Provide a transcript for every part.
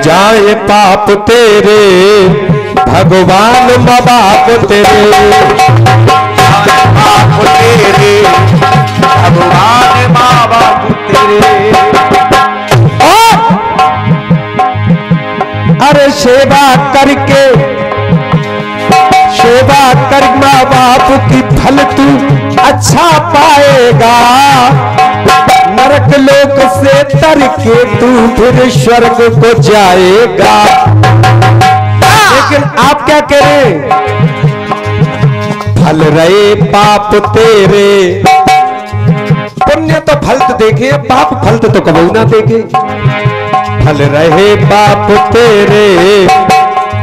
जाए पाप तेरे भगवान माँ बाप तेरे, जाए पाप तेरे भगवान माँ बाप तेरे। अरे सेवा करके, सेवा कर माँ बाप की फल तू अच्छा पाएगा, नरक लोक से तर के तू फिर स्वर्ग को जाएगा। लेकिन आप क्या करें, फल रहे पाप तेरे, पुण्य तो फल तो देखे, पाप फल तो कभी ना देखे। फल रहे पाप तेरे,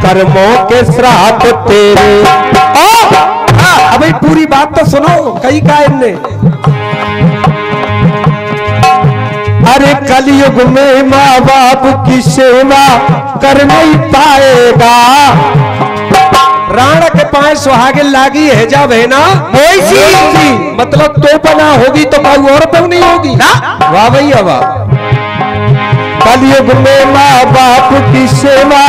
कर्मों के श्राप तेरे। अबे पूरी बात तो सुनो, कई का इनने। अरे कलयुग में माँ बाप की सेवा कर नहीं पाएगा, राण के पाए सुहागिन लागी है जा बहना मोइसी, मतलब तो बना होगी तो कोई और तो नहीं होगी ना। वाह भैया वाह। कलयुग में माँ बाप की सेवा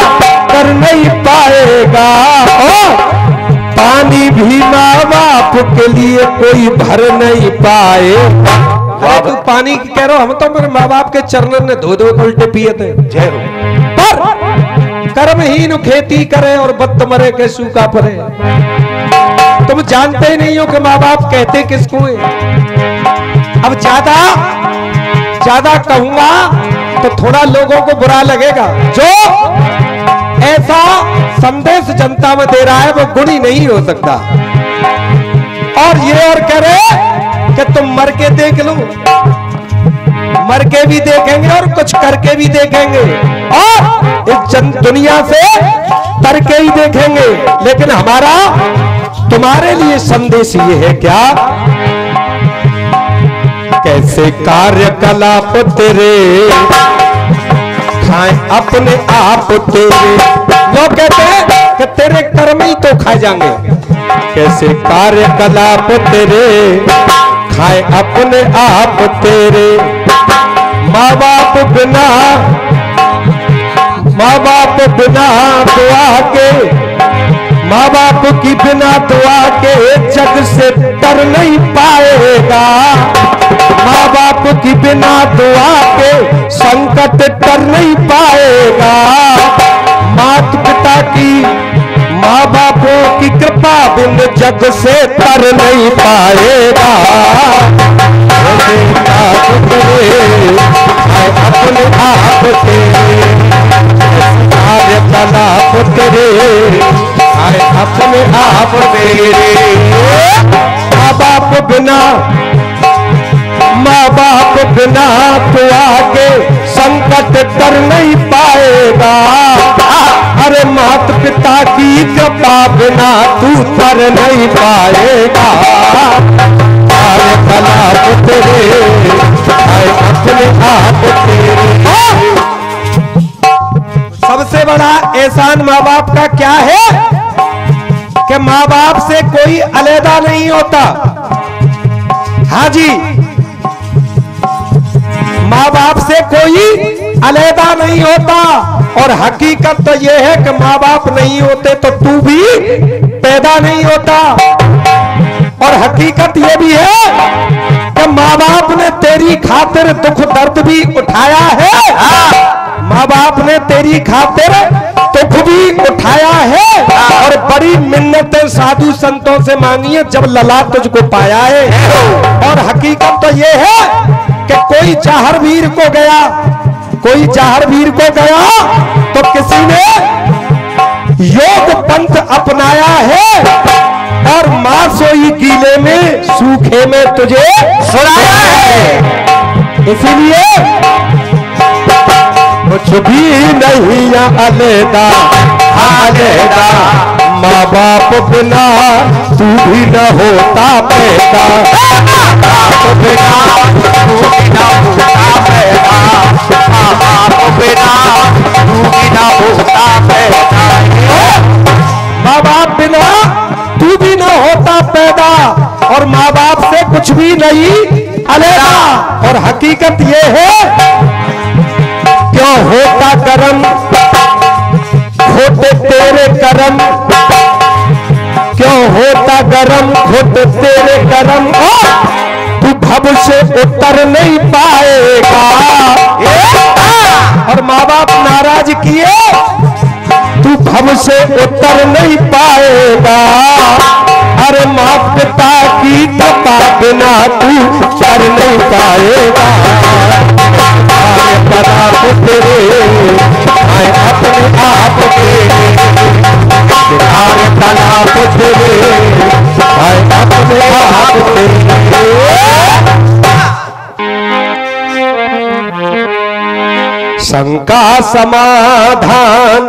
कर नहीं पाएगा, पानी भी माँ बाप के लिए कोई भर नहीं पाए। तू पानी की कह रहा, हम तो मेरे माँ बाप के चरणन ने धो धो उल्टे पिए थे। पर कर्महीन खेती करे और बद मरे के सूखा परे। तुम जानते ही नहीं हो कि माँ बाप कहते किसको है। अब ज्यादा कहूंगा तो थोड़ा लोगों को बुरा लगेगा। जो ऐसा संदेश जनता में दे रहा है वो गुणी नहीं हो सकता। और ये और कह रहे कि तुम मर के देख लो, मर के भी देखेंगे और कुछ करके भी देखेंगे और इस दुनिया से तर के ही देखेंगे। लेकिन हमारा तुम्हारे लिए संदेश ये है क्या, कैसे कार्यकलाप तेरे खाएं अपने आप तेरे। लोग कहते हैं कि तेरे कर्म ही तो खाए जाएंगे। कैसे कार्यकलाप तेरे खाए अपने आप तेरे। माँ बाप बिना दुआ के, माँ बाप की बिना दुआ के जग से तर नहीं पाएगा। माँ बाप की बिना दुआ के संकट तर नहीं पाएगा। माता पिता की, माँ बापों की कृपा बिन जग से तर नहीं पाएगा। अपने आप तेरे कार्यकलाप तेरे आए अपने आप तेरे। माँ बाप बिना तो आगे संकट कर नहीं पाएगा। अरे माता पिता की कृपा बिना तू तर नहीं पाएगा। कार्यकलाप तेरे आए अपने आप तेरे। सबसे बड़ा एहसान माँ बाप का क्या है कि माँ बाप से कोई अलहदा नहीं होता। हाँ जी, माँ बाप से कोई अलहदा नहीं होता। और हकीकत तो यह है कि माँ बाप नहीं होते तो तू भी पैदा नहीं होता। और हकीकत यह भी है कि माँ बाप ने तेरी खातिर दुख दर्द भी उठाया है। माँ बाप ने तेरी खातिर दुख भी उठाया है और बड़ी मिन्नतें साधु संतों से मांगी है जब लला तुझको पाया है। और हकीकत तो ये है कि कोई जहारवीर को गया, कोई जहारवीर को गया तो किसी ने योग पंथ अपनाया है और मां सोई गीले में सूखे में तुझे सुनाया है। इसीलिए कुछ भी नहीं अलहदा अलहदा, माँ बाप बिना तू भी न होता पैदा। बाप बिना तू भी न होता पैदा, माँ बाप बिना तू भी न होता पैदा। माँ बाप बिना तू भी न होता पैदा और माँ बाप से कुछ भी नहीं अलहदा। और हकीकत ये है क्यों होता कर्म होते तेरे करम क्यों होता गरम, होते तेरे करम तू भव से उतर नहीं पाएगा। और माँ बाप नाराज किए तू भव से उतर नहीं पाएगा। अरे माँ पिता की कृपा बिना तू कर नहीं पाएगा। आए पराप तेरे आए अपने आप तेरे, आए तलाप तेरे आए अपने आप तेरे। शंका समाधान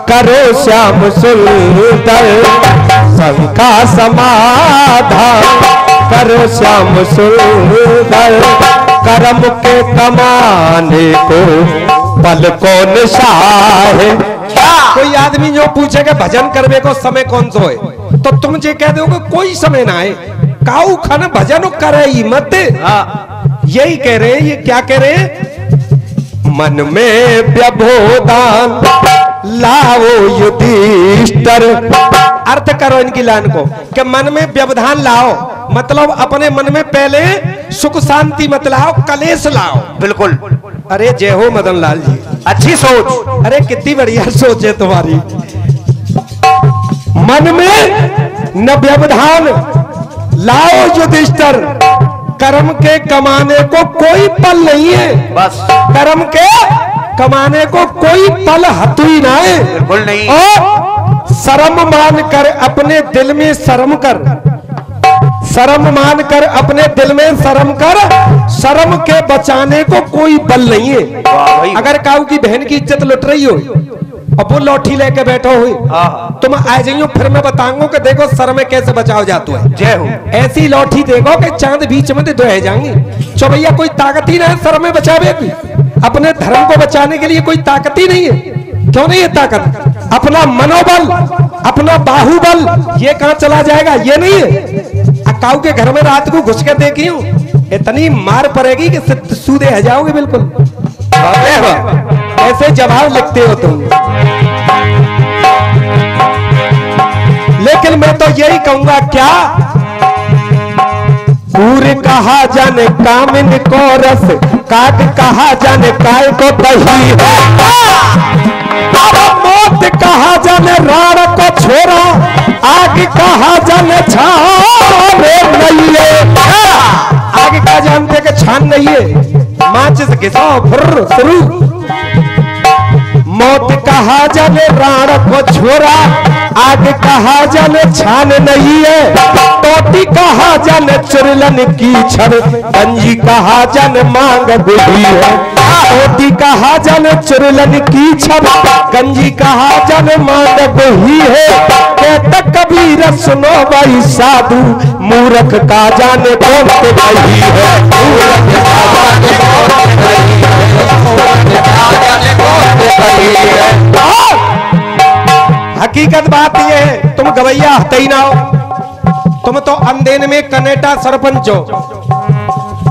करो श्याम सुंदर, शंका समाधान करो श्याम सुंदर। कर्म के कमाने को पल कौन साहे। कोई आदमी जो पूछेगा भजन करने को समय कौन सो है, तो तुम जे कह दोगे कोई समय ना है। काऊ खाना भजन करे ही मत। यही कह रहे, ये क्या कह रहे? मन में व्यवधान लाओ युधिष्ठिर। अर्थ करो इनकी लाइन को कि मन में व्यवधान लाओ, मतलब अपने मन में पहले सुख शांति मत लाओ, कलेश लाओ। बिल्कुल। अरे जय हो मदन लाल जी, अच्छी सोच। अरे कितनी बढ़िया सोच है तुम्हारी। मन में न व्यवधान लाओ युधिष्ठिर, कर्म के कमाने को कोई पल नहीं है। बस कर्म के कमाने को कोई पल हतुई ना है। बिल्कुल नहीं। और शर्म मान कर अपने दिल में शर्म कर, शर्म मान कर अपने दिल में शर्म कर। शर्म के बचाने को कोई बल नहीं है। अगर काऊ की बहन की इज्जत लुट रही हो और वो लौठी लेके बैठो हुई, तुम आ जाइयो, फिर मैं बताऊंगा कि देखो सर में कैसे बचाव जाता है। जय हो। ऐसी लौठी देखो कि चांद बीच में तो रह जाएंगी। चौबैया कोई ताकत ही ना है सर में बचावे की। अपने धर्म को बचाने के लिए कोई ताकत ही नहीं है। क्यों नहीं है ताकत? अपना मनोबल, अपना बाहुबल, ये कहां चला जाएगा? ये नहीं है। काऊ के घर में रात को घुस के देखी हूं, इतनी मार पड़ेगी कि सूदे आ जाओगे बिल्कुल। ऐसे जवाब लिखते हो तुम। लेकिन मैं तो यही कहूंगा, क्या पूरे कहा जाने कामिन को रस, काट कहा जाने काय को दही है। मौत कहा जाने राण को छोरा, आग कहा जाने छाने नहीं है। आग का जानते कि छान नहीं है, माचिस घिसाओ फुर्र शुरू। मौत कहा जाने राण को छोरा, आग कहा जाने छान नहीं है। टोटी कहा जाने चुरलन की छड़, गंजी कहा जाने मांग बुढ़ी है। टोटी कहा जाने चुरलन की छड़, गंजी कहा जाने मांग बुढ़ी है। कहता कबीर सुनो भाई साधु, मूर्ख का जाने कौन से नहीं है। मूर्ख का जाने कौन से नहीं है, मूर्ख का जाने कौन से नहीं है। हकीकत बात यह है, तुम गवैया हते ही ना हो। तुम तो अंधेन में कनेटा सरपंच हो।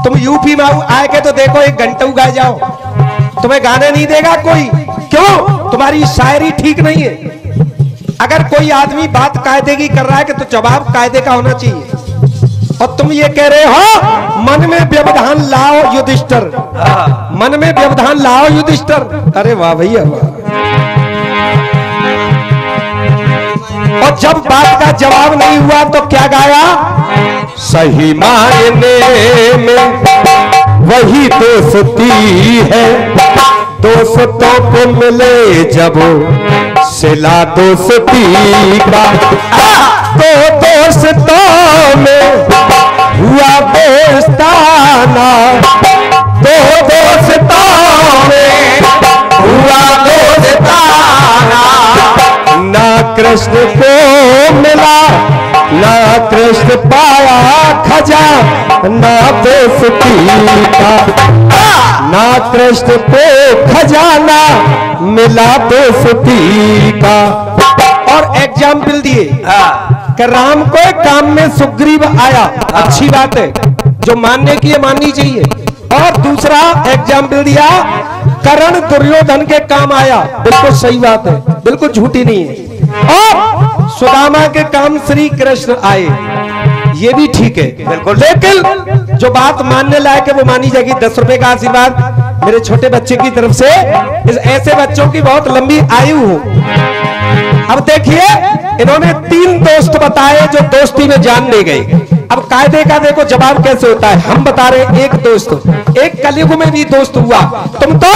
तुम यूपी में आए के तो देखो, एक घंटा गा जाओ, तुम्हें गाने नहीं देगा कोई। क्यों? तुम्हारी शायरी ठीक नहीं है। अगर कोई आदमी बात कायदे की कर रहा है कि तो जवाब कायदे का होना चाहिए। और तुम ये कह रहे हो मन में व्यवधान लाओ युधिष्ठिर, मन में व्यवधान लाओ युधिष्ठिर। अरे वाह भैया वाह। और जब बात का जवाब नहीं हुआ तो क्या गाया? सही मायने में वही दोस्ती है, दोस्तों को मिले जब सिला दोस्ती का। तो दोस्तों में हुआ दोस्ताना, तो दोस्तों में हुआ दोस्ताना। ना कृष्ण को मिला ना कृष्ण पाया खजा, ना दोस्ती का। ना कृष्ण को खजाना मिला दोस्ती का। और एग्जाम्पल दिए कि राम को काम में सुग्रीव आया, अच्छी बात है, जो मानने की है माननी चाहिए। और दूसरा एग्जाम्पल दिया, कर्ण दुर्योधन के काम आया, बिल्कुल सही बात है, बिल्कुल झूठी नहीं है। और सुदामा के काम श्री कृष्ण आए, ये भी ठीक है बिल्कुल। लेकिन जो बात मानने लायक है वो मानी जाएगी। 10 रुपए का आशीर्वाद मेरे छोटे बच्चे की तरफ से, इस ऐसे बच्चों की बहुत लंबी आयु हो। अब देखिए, इन्होंने 3 दोस्त बताए जो दोस्ती में जान ले गए। अब कायदे का देखो जवाब कैसे होता है। हम बता रहे हैं एक दोस्त, एक कलयुग में भी दोस्त हुआ। तुम तो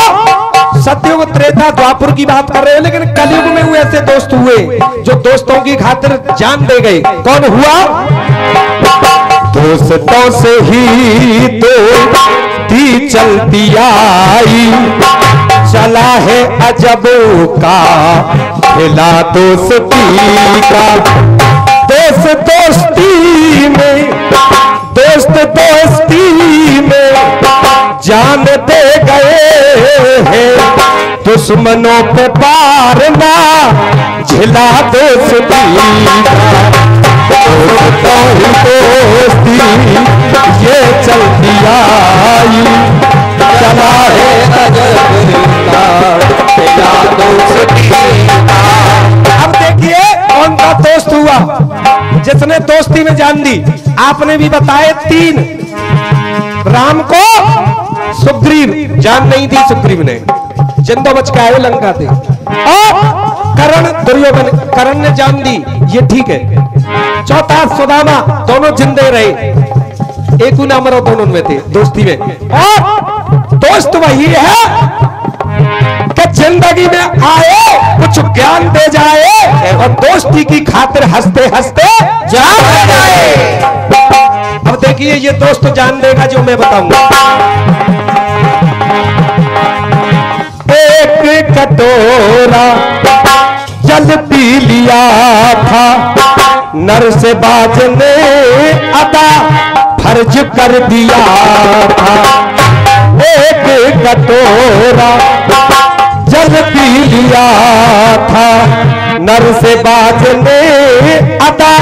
सतयुग त्रेता द्वापर की बात कर रहे हो, लेकिन कलयुग में हुए ऐसे दोस्त हुए जो दोस्तों की खातिर जान दे गए। कौन हुआ? दोस्तों से ही दोस्ती चलती आई, चला है अजब का खिला दोस्ती का। दोस्ती में, दोस्ती में जान दे गए हैं, दुश्मनों पे पार ना झिला दोस्ती का। दोस्ती ये चलती आई, चला है अजब का खिला दोस्ती का। अब देखिए कौन सा दोस्त हुआ जिसने दोस्ती में जान दी। आपने भी बताए 3। राम को सुग्रीव जान नहीं दी, सुग्रीव ने जिंदा बच के आए लंका थे। और कर्ण दुर्योधन, कर्ण ने जान दी, ये ठीक है। चौथा सुदामा, दोनों जिंदे रहे, एक ना मरो, दोनों में थे दोस्ती में। और दोस्त वही है कि जिंदगी में आए कुछ ज्ञान दे जाए और दोस्ती की खातिर हंसते हंसते जान जाए। अब देखिए ये दोस्त जान देगा जो मैं बताऊंगा। एक कटोरा जल पी लिया था, नर से बाज ने अदा फर्ज कर दिया था। एक कटोरा जल पी लिया था, नर से बाज ने अदा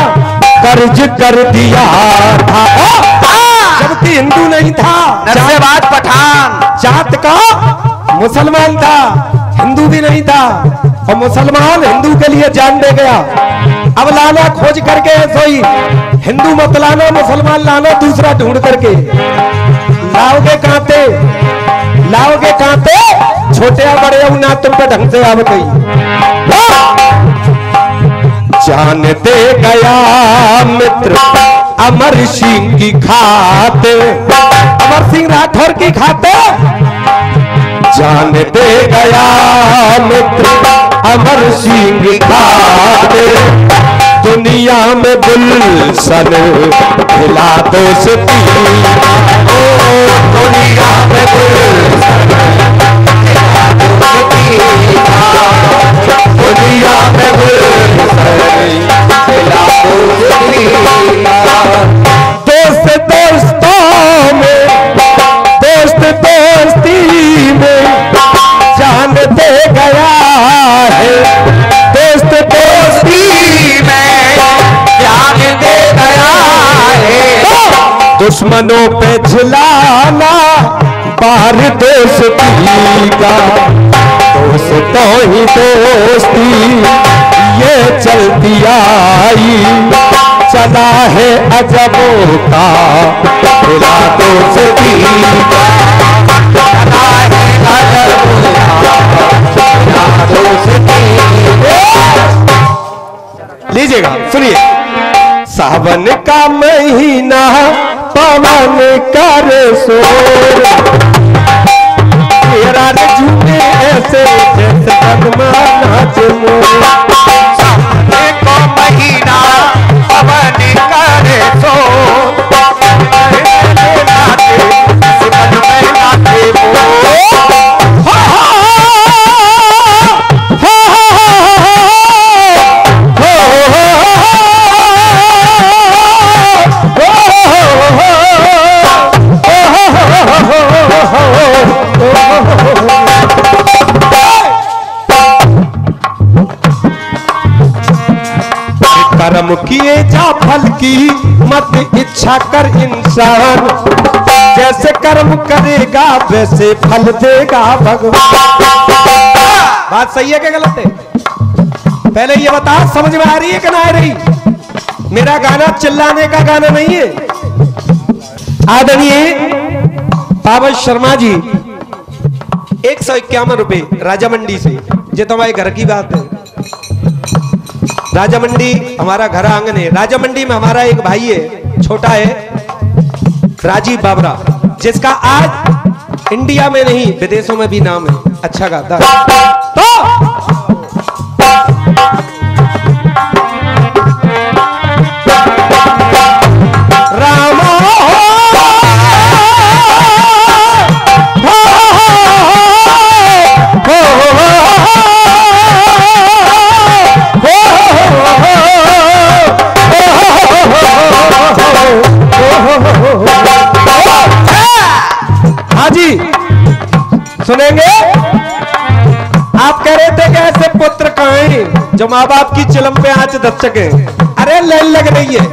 कर्ज कर दिया था। जबकि हिंदू नहीं था, नर से बाज पठान, जात का मुसलमान था, हिंदू भी नहीं था। और मुसलमान हिंदू के लिए जान दे गया। अब लाना खोज करके सोई, हिंदू मत लाना, मुसलमान लाना दूसरा ढूंढ करके। लाओगे कांते, लाओगे कांते, छोटे या बड़े हो ना तुम पे ढंग से आव गई। जान दे गया मित्र अमर सिंह की खाते, अमर सिंह राठौर की खाते। जान दे गया मित्र अमर सिंह की खाते, दुनिया में गुलशन खिला दोस्ती। दुनिया में गुलशन खिला दोस्ती, दुनिया में गुलशन खिला दोस्ती। दोस्त दोस्तों में, दोस्त दोस्ती में जान दे गया है। दोस्त दोस्ती में जान दे गया है, दुश्मनों पे झिलाना बाहर दोस्ती का। दोस्तों ही दोस्ती ये चलती आई, चला है अजबों का खिला दोस्ती का। चला है अजबों का खिला दोस्ती। लीजिएगा सुनिए। सावन का महीना पवन कर शोर, तेरा रे झूमे ऐसे जैसे कदमा नाच मोर। सावन का महीना पवन करे शोर, मन में नाचे मोर। कर्म किए जा फल की मत इच्छा कर इंसान, जैसे कर्म करेगा वैसे फल देगा भगवान। बात सही है क्या गलत है? पहले ये बता, समझ में आ रही है कि ना आ रही? मेरा गाना चिल्लाने का गाना नहीं है। आदरणीय पावन शर्मा जी 151 रुपए राजामंडी से, ये तो हमारे घर की बात है। राजामंडी हमारा घर आंगन है। राजामंडी में हमारा एक भाई है, छोटा है, राजीव बाबरा, जिसका आज इंडिया में नहीं विदेशों में भी नाम है, अच्छा गाता तो रामा हाजी सुनेंगे? आप कह रहे थे कि ऐसे पुत्र कहाँ हैं जो माँ बाप की चिलम पे आंच दस्तके। अरे लाइन लग रही है।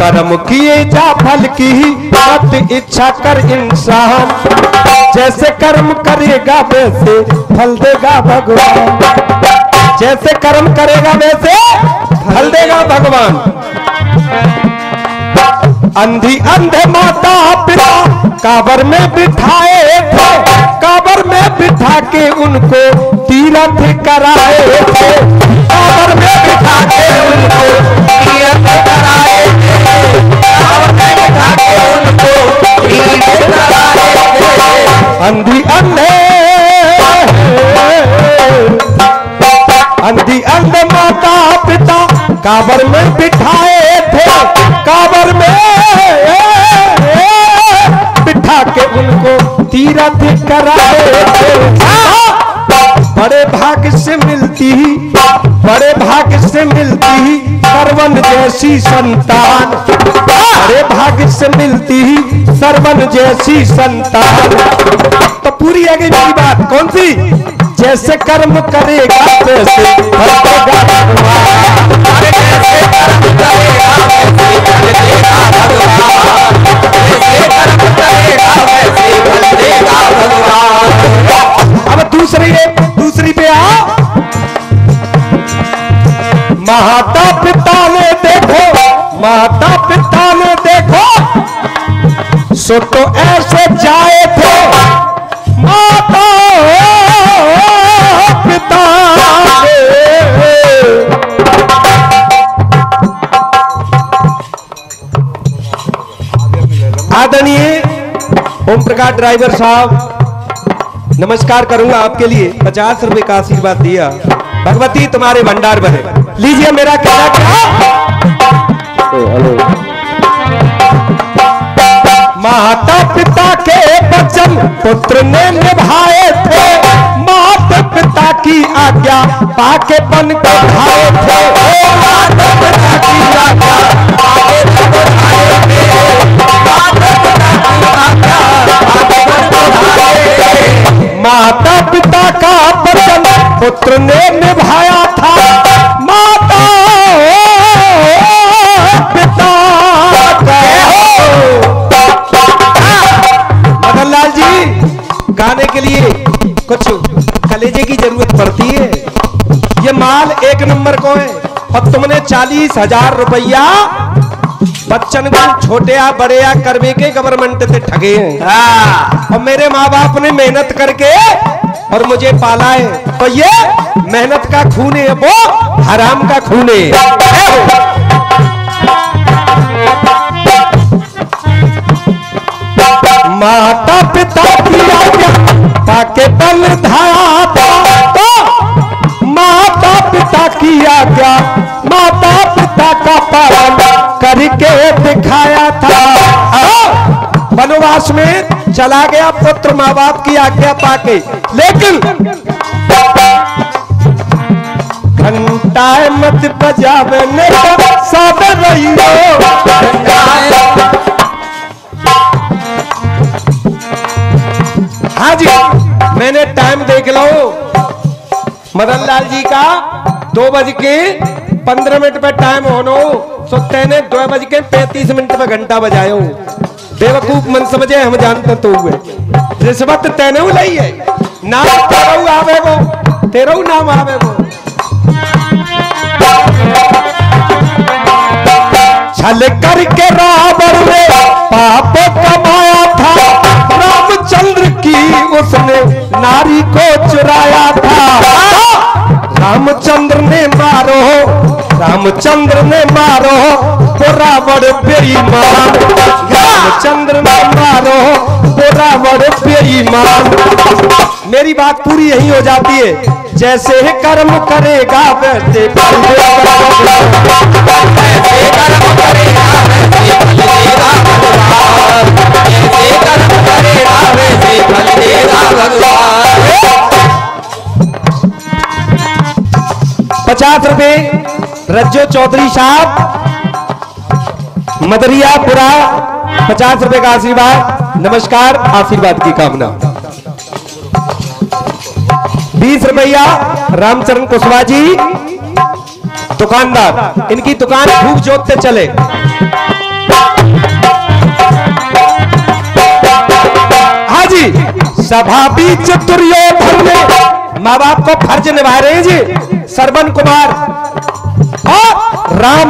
कर्म किए जा फल की मत इच्छा कर इंसान, जैसे कर्म करेगा वैसे फल देगा भगवान। जैसे कर्म करेगा वैसे फल देगा भगवान। अंधी अंधे माता पिता काबर में बिठाए थे, काबर में बिठा के उनको तीरथ कराए थे। काबर में बिठा के उनको तीरथ कराए थे, काबर में बिठा के उनको तीरथ कराए थे। अंधी अंधे माता पिता काबर में बिठाए थे, काबर में बिठा के उनको तीरथ कराए थे। बड़े भाग्य से मिलती ही, बड़े भाग्य से मिलती ही सरवन जैसी संतान। बड़े भाग्य से मिलती ही सरवन जैसी संतान। तो पूरी आ गई मेरी बात। कौन सी? जैसे कर्म करेगा वैसे फल देगा भगवान। जैसे कर्म करेगा वैसे फल देगा भगवान। जैसे कर्म करेगा वैसे फल देगा भगवान। अब दूसरी पे आओ। माता पिता ने देखो, माता पिता ने देखो सो तो ऐसे जाए थे। माता पिता आदरणीय ओम प्रकाश ड्राइवर साहब, नमस्कार करूंगा आपके लिए। 50 रुपए का आशीर्वाद दिया। भगवती तुम्हारे भंडार बने। लीजिए मेरा कहना क्या। माता पिता के वचन पुत्र ने निभाए थे, माता पिता की आज्ञा पाके बन को भाए थे। माता पिता की आज्ञा पाके बन को भाए थे, माता पिता की आज्ञा पाके बन को भाए थे। माता पिता का वचन पुत्र ने निभाया था, माता पिता का। मदन लाल जी, गाने के लिए कुछ कलेजे की जरूरत पड़ती है। ये माल एक नंबर को है और तुमने 40,000 रुपया बच्चन को छोटे या बड़े या करवे के गवर्नमेंट से ठगे हैं। और मेरे माँ बाप ने मेहनत करके और मुझे पाला है, तो ये मेहनत का खून है, वो हराम का खून है। माता पिता की आज्ञा पाके बल धाया था, तो माता पिता की आज्ञा माता पिता का पालन करके दिखाया था। वनवास में चला गया पुत्र माँ बाप की आज्ञा पाके, लेकिन घंटा मत बजाने का साधन रहियो। हाँ जी, मैंने टाइम देख लो, मदन लाल जी का 2:20 15 मिनट पे टाइम होनो सो तेने 2:35 पे घंटा बजायो। बेवकूफ मन समझे हम जानते तो हुए रिश्वत तेने लाई है नाम तेरऊ आवे वो तेरऊ नाम आवे वो छल करके रावण ने पाप कमाया था रामचंद्र की उसने नारी को चुराया था। रामचंद्र ने मारो वो रावण बेईमान। रामचंद्र ने मारो वो रावण बेईमान। मेरी बात पूरी यही हो जाती है जैसे ही कर्म करेगा वैसे फल देगा। जैसे कर्म करेगा वैसे फल देगा भगवान। जैसे कर्म करेगा वैसे फल देगा भगवान। 50 रुपए रज्जो चौधरी साहब मदरियापुरा 50 रुपए का आशीर्वाद। नमस्कार आशीर्वाद की कामना। 20 रुपया रामचरण कुशवाहा जी दुकानदार इनकी दुकान खूब जोतते चले। हाँ जी सभा बीच दुर्योधन में माँ बाप को फर्ज निभा रहे हैं जी सरवन कुमार और राम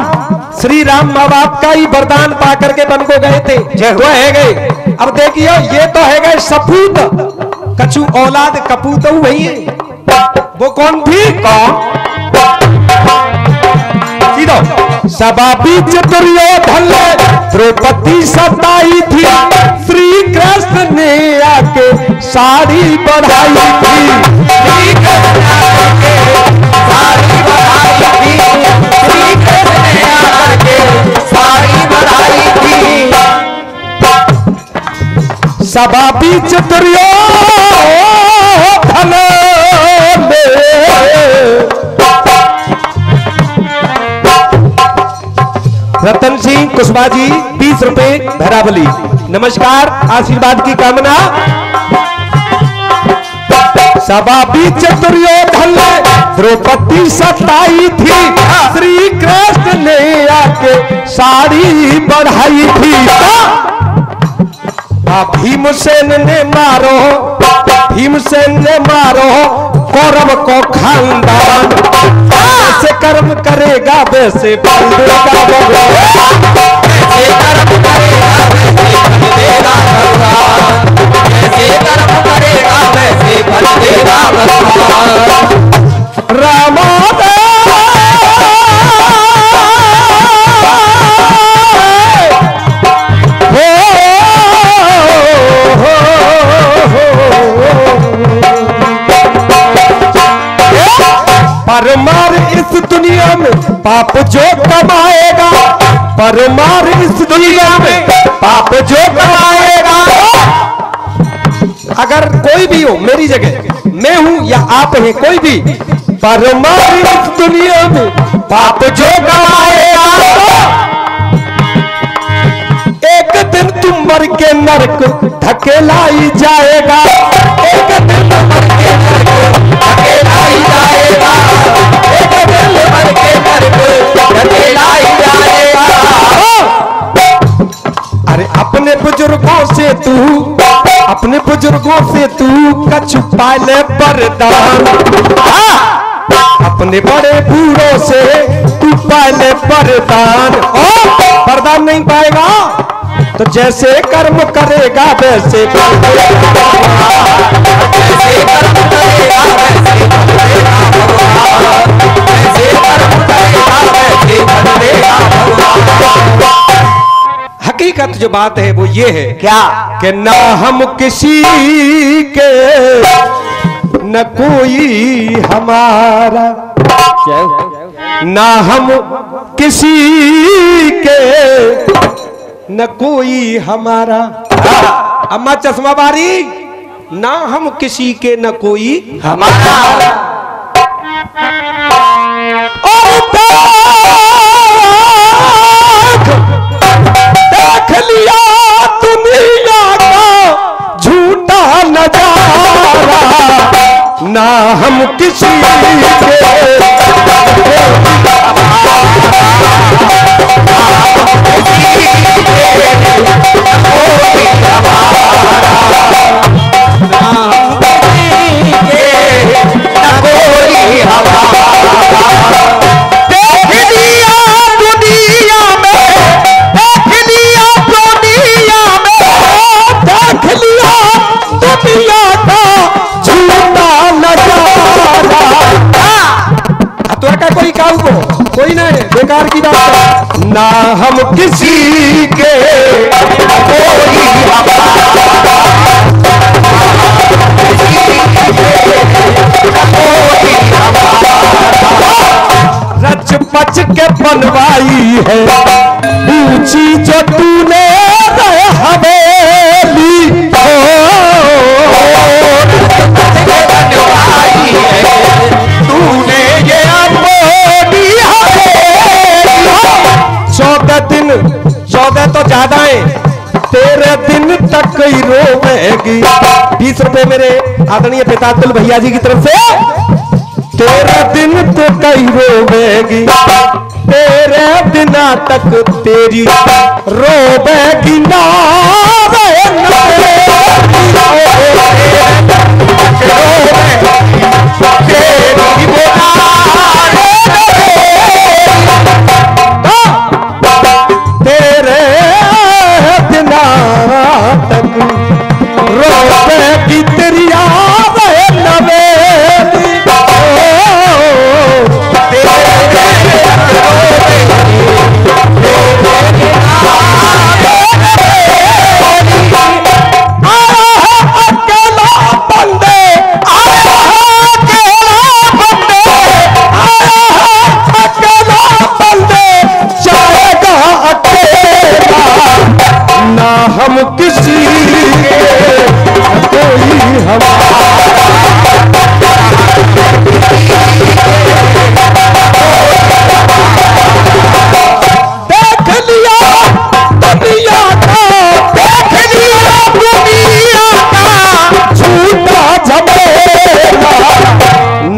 श्री राम माँ बाप का ही वरदान पा करके वन को गए थे तो है गए। अब देखिए ये तो है गए सपूत कछु औलाद कपूत वही है वो कौन थी कौन सीधो सभा बीच दुर्योधन द्रौपदी सताई थी श्री कृष्ण ने आके साड़ी बढ़ाई थी। श्री कृष्ण आके साड़ी बढ़ाई थी। श्री कृष्ण ने आके साड़ी बढ़ाई थी। सभा बीच दुर्योधन रतन सिंह कुशवाहा जी 20 रुपए भैरावली। नमस्कार आशीर्वाद की कामना। सभा बीच दुर्योधन द्रौपदी सताई थी श्री कृष्ण ने आके साड़ी बढ़ाई थी। भीमसेन ने मारो कौरव को खानदान। ऐसे कर्म करेगा वैसे फल देगा भगवान। ऐसे कर्म करेगा वैसे फल देगा भगवान। रामा परमार इस दुनिया में पाप जो कमाएगा परमार इस दुनिया में पाप जो कमाएगा। अगर कोई भी हो मेरी जगह मैं हूं या आप हैं कोई भी परमार इस दुनिया में पाप जो कमाएगा। एक दिन तुम मर के नरक धकेलाई जाएगा। एक दिन मर के नरक धकेलाई जाएगा। एक दिन मर के नरक धकेलाई जाएगा। अरे अपने बुजुर्गों से तू कछु पाले वरदान। अपने बड़े बूढ़ों से तू पाले वरदान। वरदान नहीं पाएगा तो जैसे कर्म करेगा वैसे फल देगा। जैसे कर्म करेगा वैसे फल देगा भगवान। जैसे कर्म करेगा वैसे फल देगा भगवान। हकीकत जो बात है वो ये है क्या कि ना हम किसी के न कोई हमारा ना हम किसी के न कोई हमारा। अम्मा चश्मा बारी ना हम किसी के न कोई हमारा। देख लिया दुनिया का झूठा नजारा ना हम किसी के कोई ना है, बेकार की बात है। ना हम किसी के कोई रच पच के बनवाई है ऊंची जो तूने हवेली तूने ये अपनी 14 तो ज्यादा है, 13 दिन तक ही रोवेगी। 20 रुपए मेरे आदरणीय पितातुल भैया जी की तरफ से। 13 दिन तो कई रोवेगी, 13 दिना तक तेरी रोवेगी ना तेरे दिना तक रोवेगी तेरी हम किसी कोई देख लिया दुनिया का, देख लिया दुनिया का झूठा झमेला।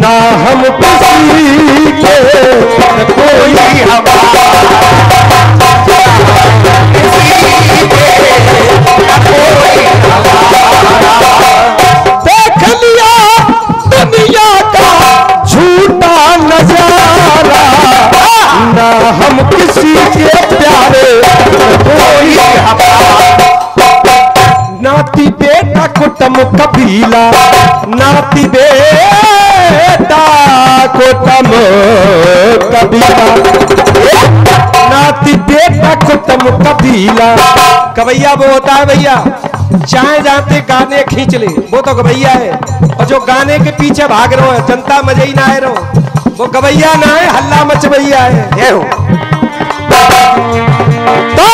ना हम किसी के कोई देख लिया दुनिया का झूठा नजारा। ना हम किसी के प्यारे कोई नाती बेटा कुटुंब कबीला, नाती बेटा कुटुंब कबीला, नाती बेटा कुटुंब कबीला। कवैया वो होता है भैया चाहे जाते गाने खींच ले, वो तो गवैया है। और जो गाने के पीछे भाग रहे हो जनता मजे ही ना है रहो, वो गवैया ना है, हल्ला मचवैया है। ये हो तो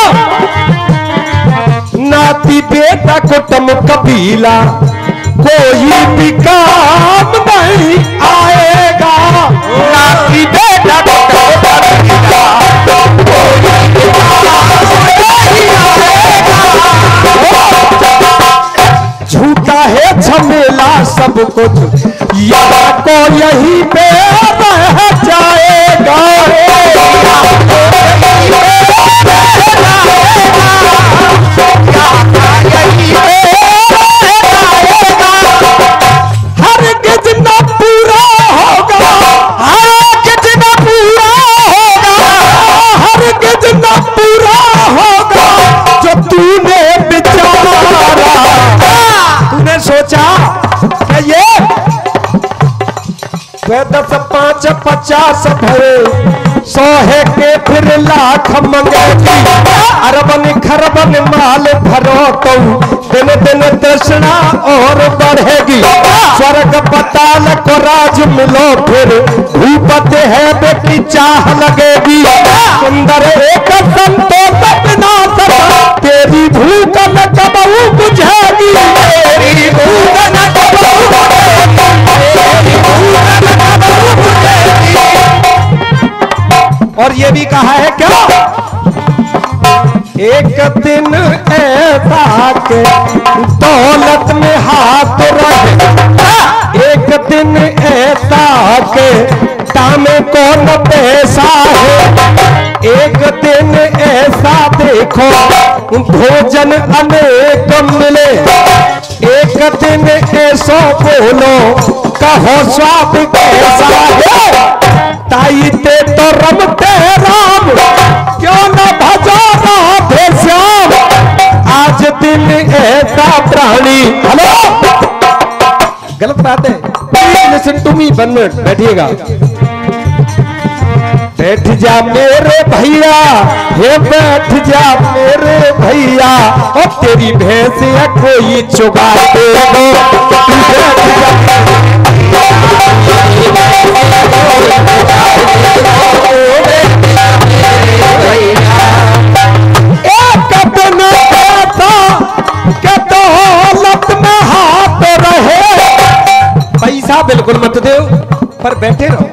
नाती बेटा कुटुंब कबीला कोई भी काम नहीं आएगा। नाती बेटा कुटुंब कबीला झूठा है झमेला सब कुछ यहाँ को यहीं पे रह जाएगा। हर कितना पूरा होगा, हर कितना पूरा होगा, हर कितना पूरा होगा जो तूने बिचारा तूने सोचा कि ये 10 5 50 भरे 100 है के फिर लाख मंगेगी। अरबन खरबन माल भरो तो दिन दिन तृष्णा और बढ़ेगी। स्वर्ग पताल को राज मिलो फिर भूपत है बेटी चाह लगेगी। सुंदर एक संतोष बिना सदा तेरी भूख न कबहू बुझेगी। तेरी भूख न कबहू और ये भी कहा है क्या एक दिन ऐसा के दौलत में हाथ रहे। एक दिन ऐसा के तामे को न पैसा है। एक दिन ऐसा देखो भोजन अनेक मिले। एक दिन ऐसो बोलो कहो स्वाद कैसा है। ताई ते तो रमते राम क्यों न भजो राधे श्याम। आज दिन ऐसा प्राणी हेलो गलत बात है। Please listen to me 1 minute बैठिएगा। बैठ जा मेरे भैया, हे बैठ जा मेरे भैया, और तेरी भैंस या कोई चुगा देगा। एक दिन ऐसा कि दौलत में हाथ रहे, पैसा बिल्कुल मत दो पर बैठे रहो,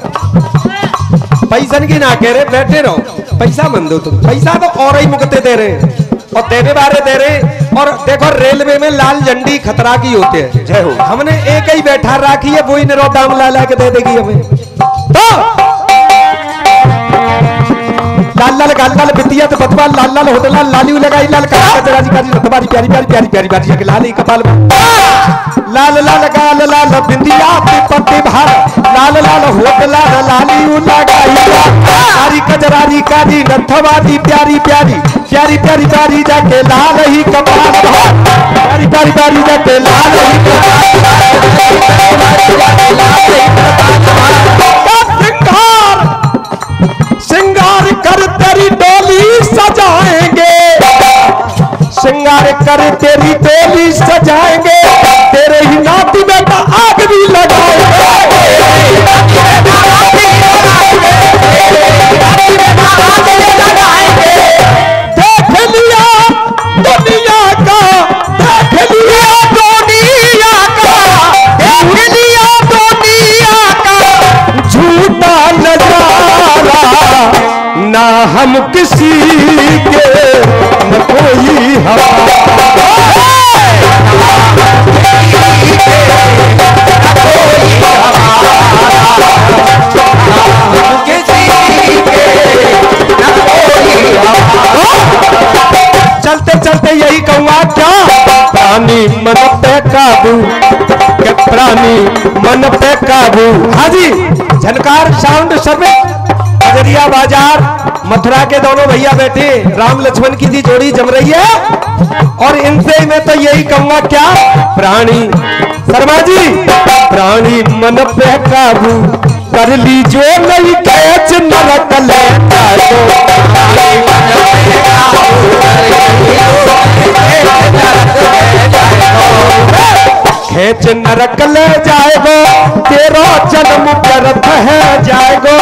पैसा की ना कह रहे, बैठे रहो, पैसा मन दो तुम, पैसा तो और ही मुकते दे रहे और देने वाले दे रहे। और देखो रेलवे में लाल झंडी खतरा की होती है, जय हो, हमने एक ही बैठा राखी है, वही निरो दाम ला के दे देगी हमें। तो लाल लाल गाल लाल बितिया तो बतवा लाल लाल होटल लाली लगाई लाल काजी काजी तुम्हारी प्यारी प्यारी प्यारी प्यारी प्यारी लाली कपाल लाल लाल गाल लाल बिंदिया पट्टी भार लाल लाल होटल लाली लगाई सारी कजरारी काजी नथवादी प्यारी प्यारी प्यारी प्यारी प्यारी जाके लाल ही कपाल प्यारी प्यारी प्यारी जाके लाल श्रृंगार कर तेरी डोली सजाएंगे, श्रृंगार कर तेरी डोली सजाएंगे, तेरे ही नाती बेटा आग भी लगाएंगे। देख लिया दुनिया का, देख लिया दुनिया का, देख लिया दुनिया का झूठा नजारा, ना हम किसी के न कोई हमारा। चलते चलते यही कहूंगा क्या, प्राणी मन पे काबू, के प्राणी मन पे काबू। हाँ जी, झनकार साउंड सर्विस अजरिया बाजार मथुरा के दोनों भैया बैठे, राम लक्ष्मण की जी जोड़ी जम रही है। और इनसे मैं तो यही कहूंगा क्या, प्राणी शर्मा जी, प्राणी मन पे काबू कर ली जो नहीं कैच नरक लेता खेच नरक ले जाएगो, तेरा जन्म व्यर्थ है जाएगो।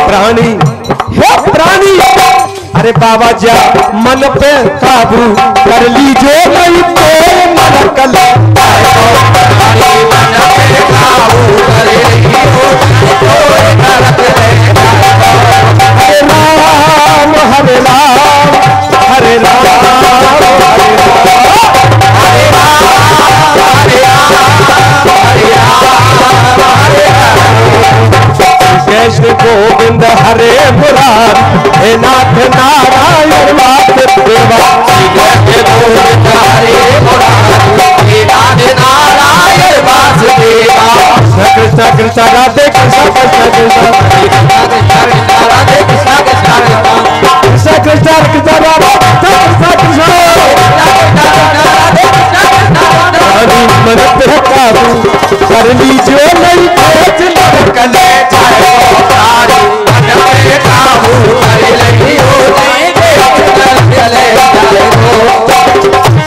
प्राणी हे प्राणी, अरे बाबा जा मन पे काबू कर लीजो नहीं तो नरक ले हरे राम हरे राम हरे कृष्ण गोविंद हरे मुरार, हे नाथ नारायण नाथ देवा, गोविंद हरे मुरार, हे नाथ नारायण वासुदेवा। कृष्ण कृष्ण राधे कृष्ण कृष्ण कृष्ण राधे कृष्ण कृष्ण कृष्ण कृष्ण कृष्ण राधे कृष्ण कृष्ण मन पे काबू कर लीजिए नहीं खेच नरक ले जाएगो, प्राणी मन पे काबू कर लीजिए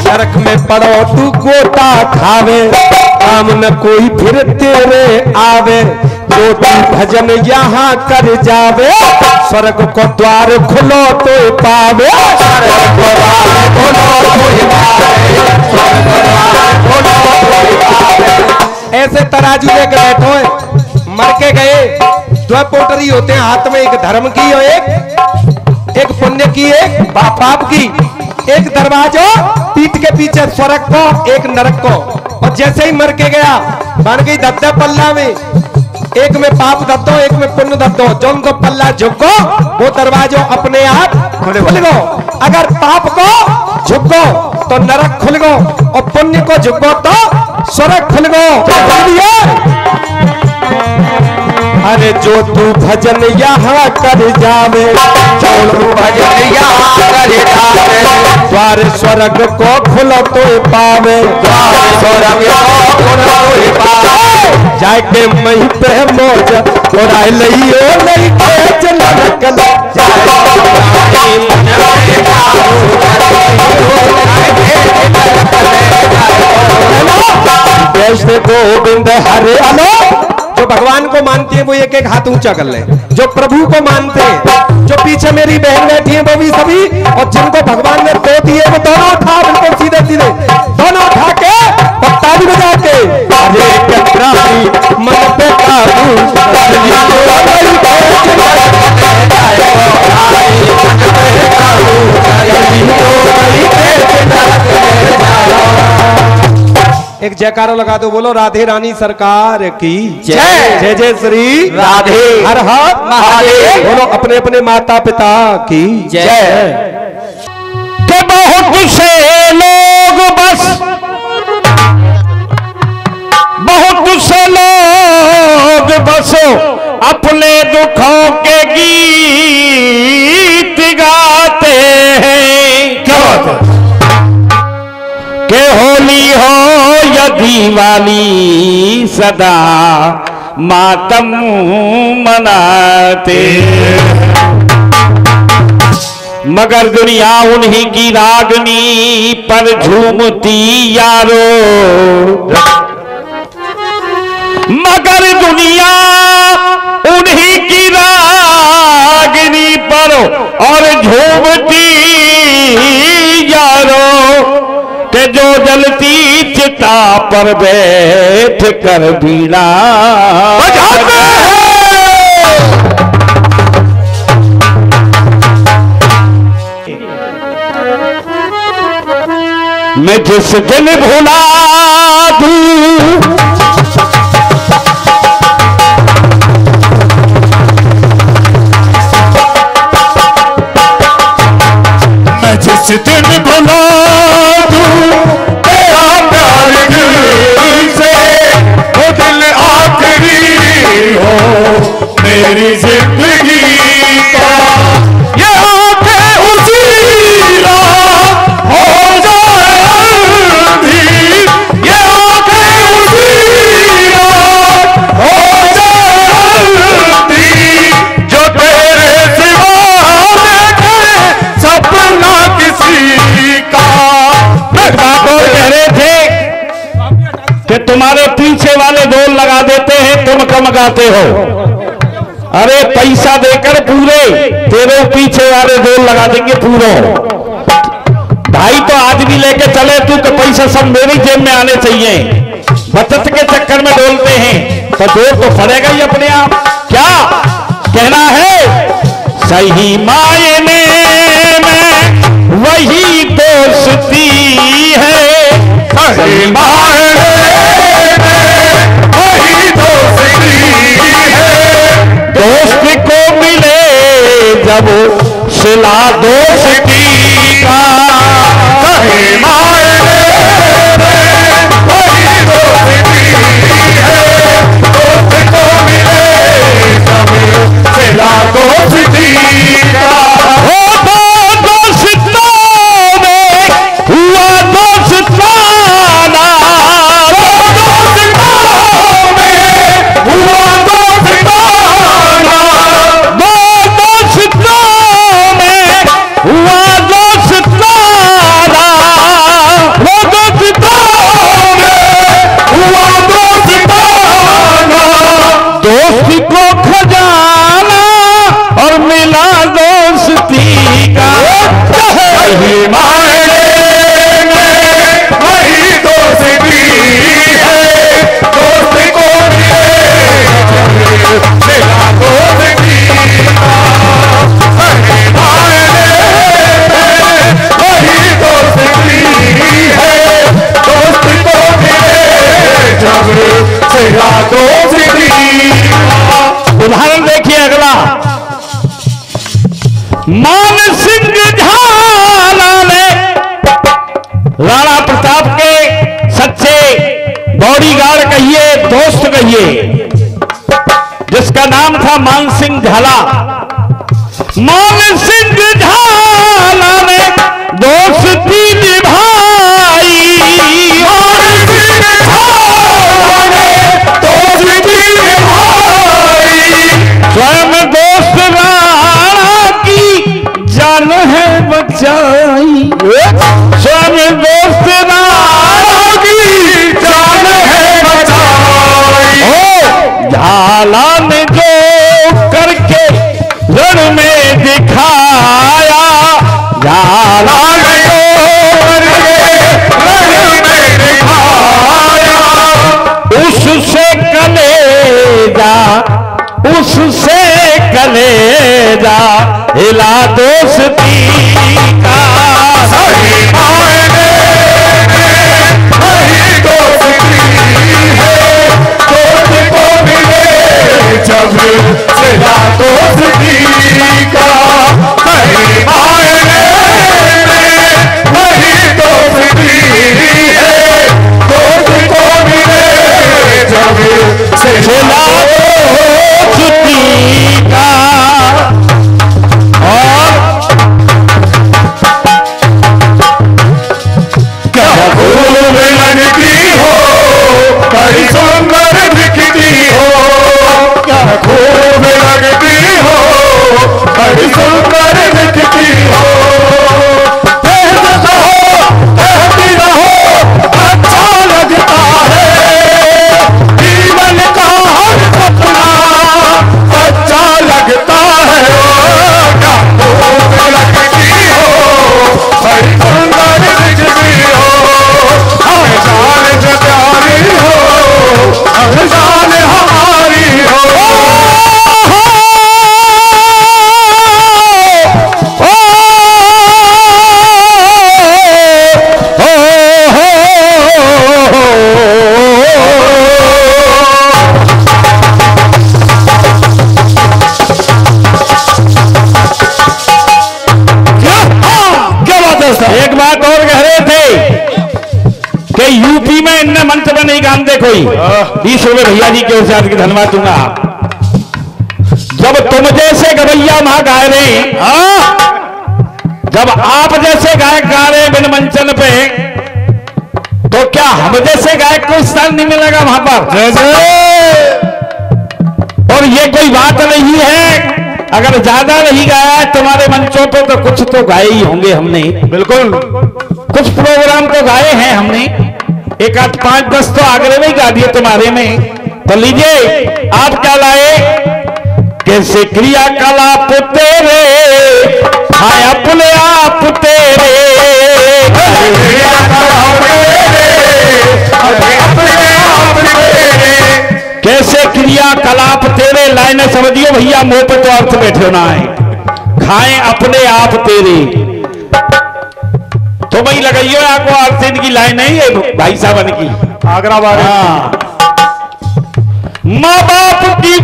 नरक में पड़ो तू गोता खावे, काम न कोई फिर तेरे आवे, जो तू भजन यहाँ कर जावे, स्वर्ग को द्वार खुलो तो पावे, स्वर्ग को द्वार खुलो तो पावे, स्वर्ग को द्वार खुलो तो पावे। ऐसे तराजू लेकर बैठो है, मर के गए दो पोटरी होते हैं हाथ में, एक धर्म की और एक पुण्य की, एक पाप की। एक दरवाजा पीठ के पीछे स्वर्ग को, एक नरक को। और जैसे ही मर के गया बन गई धब्बे पल्ला में, एक में पाप दब दो एक में पुण्य दब दो, जो उनको पल्ला झुको वो दरवाजा अपने आप खुल गो। अगर पाप को झुको तो नरक खुल गो और पुण्य को झुको तो स्वर्ग खुल गो। अरे जो तू भजन यहाँ कर जावे, जो तू भजन यहाँ कर जावे, द्वार स्वर्ग को खुलो तो पावे, द्वार स्वर्ग को खुलो तो पावे, जाके मही पे मौज उड़ाई लियो नहीं तेज लड़कल, वैष्णव गोविंद हरे। अलो जो भगवान को मानती है वो एक एक हाथ ऊंचा कर ले, जो प्रभु को मानते हैं, जो पीछे मेरी बहन बैठी है वो भी सभी, और जिनको भगवान ने दो दिए वो दोनों उठा, बिल्कुल सीधे सीधे दोनों उठा के पत्ता भी बजा के, अरे कतराई मन पे काबू एक जयकारो लगा दो, बोलो राधे रानी सरकार की जय। जय जय श्री राधे हर हर महादेव। बोलो अपने अपने माता पिता की जय। के बहुत से लोग बस, बहुत से लोग बस अपने दुखों के गीत गाते हैं। क्या बात है? के होली हो या दिवाली सदा मातम मनाते, मगर दुनिया उन्हीं की रागनी पर झूमती यारो, मगर दुनिया उन्हीं की रागनी पर और झूमती यारो, के जो जलती चिता पर बैठ कर बीड़ा बजाते हैं। मैं जिस दिन भुला दूं मैं जिस दिन भुला दूं तेरा प्यार दिल से, वो दिल आखिरी हो मेरी जिंदगी का, ये आंखें उसी रात हो जाए अंधी, ये आंखें उसी रात हो जाए अंधी, जो तेरे सिवा देखे सपना किसी का। ठाकुर कह रहे थे कि तुम्हारे पीछे वाले ढोल लगा देते हैं, तुम कम गाते हो। अरे पैसा देकर पूरे, तेरे पीछे वाले ढोल लगा देंगे पूरो। भाई तो आज भी लेके चले तू कि पैसा सब मेरी जेब में आने चाहिए, बचत के चक्कर में डोलते हैं, तो जोर तो पड़ेगा ही अपने आप। क्या कहना है? सही मायने में वही दोस्ती है, सही मायने में वही दोस्ती है, दोस्त को मिले जब सिला दोस्ती का, सही मायने में वही दोस्ती है, दोस्त को मिले जब सिला दोस्ती का। हो तो दोस्तों में हुआ दोस्ताना, दोस्तों में हुआ दोस्ताना, दोस्तों में हुआ दोस्ताना, दोस्तों में हुआ दोस्ताना, दोस्ती को खजाना और मिला दोस्ती का, सही मायने में वही दोस्ती है, दोस्त को मिला दोस्ती का, सही मायने में वही दोस्ती है, दोस्त को मिले जब सिला दोस्ती का। उदाहरण देखिए अगला, मान सिंह झाला ने राणा प्रताप के सच्चे बॉडीगार्ड कहिए, दोस्त कहिए, जिसका नाम था मान सिंह झाला। मान सिंह झाला ने दोस्ती स्वयं दोस्त राम की जान है बचाई। झाला ने जो करके रण में दिखाया, झाला ने जो करके रण में दिखाया, उससे कलेजा, उससे कलेजा हिला दोस्ती का। सही मायने में वही दोस्ती है, दोस्त को मिले जब सिला दोस्ती का। सही मायने में वही दोस्ती है, दोस्त को मिले जब सिला दोस्ती का। और क्या खूब लगती हो, बड़ी सुंदर दिखती हो, क्या खूब लगती हो, बड़ी सुंदर दिखती हो। कहती रहो अच्छा लगता है, जीवन का हर सपना अच्छा लगता है। क्या खूब लगती हो, बड़ी सुंदर दिखती हो, हमें जान से प्यारी हो, हमें जान हमारी हो। एक बात और कह रहे थे कि यूपी में इनने मंच में नहीं गाते कोई 20 रुपए भैया जी के साथ की धन्यवाद दूंगा। जब तुम जैसे गवैया वहां गा रहे हैं, जब आप जैसे गायक गा रहे हैं बिन मंचन पे, तो क्या हम जैसे गायक को स्थान नहीं मिलेगा वहां पर? और ये कोई बात नहीं है, अगर ज्यादा नहीं गाया है तुम्हारे मंचों पे तो कुछ तो गाए ही होंगे हमने। बिल्कुल, कुछ प्रोग्राम तो गाए हैं हमने, एक आध 5-10 तो आगरे में ही गा दिए तुम्हारे में। तो लीजिए आप क्या लाए, कैसे क्रिया कलाप तेरे हाय अपने आप तेरे, कैसे क्रियाकलाप तेरे। लाइनें समझियो भैया, मुंह पे तो अर्थ बैठे ना है, खाएं अपने आप तेरे। तो भाई लगाइयो आपको अर्थ इनकी लाइन नहीं है भाई साहब की आगरा वाले। माँ बाप के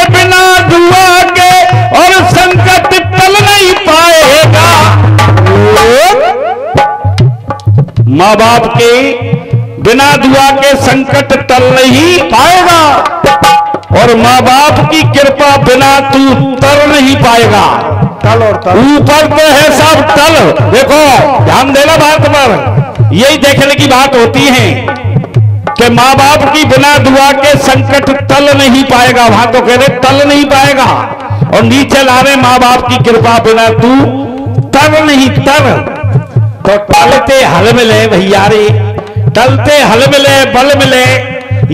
बिना दुआ के और संकट टल नहीं पाएगा। माँ बाप के बिना दुआ के संकट टल नहीं पाएगा, और माँ बाप की कृपा बिना तू तर नहीं पाएगा। तल और तल ऊपर तो है सब तल। देखो ध्यान देना बात पर, यही देखने की बात होती है कि माँ बाप की बिना दुआ के संकट टल नहीं पाएगा। वहां तो कह रहे टल नहीं पाएगा, और नीचे ला रहे माँ बाप की कृपा बिना तू तर नहीं तर। तो टलते हल मिले भैया रे, टलते हल मिले बल मिले,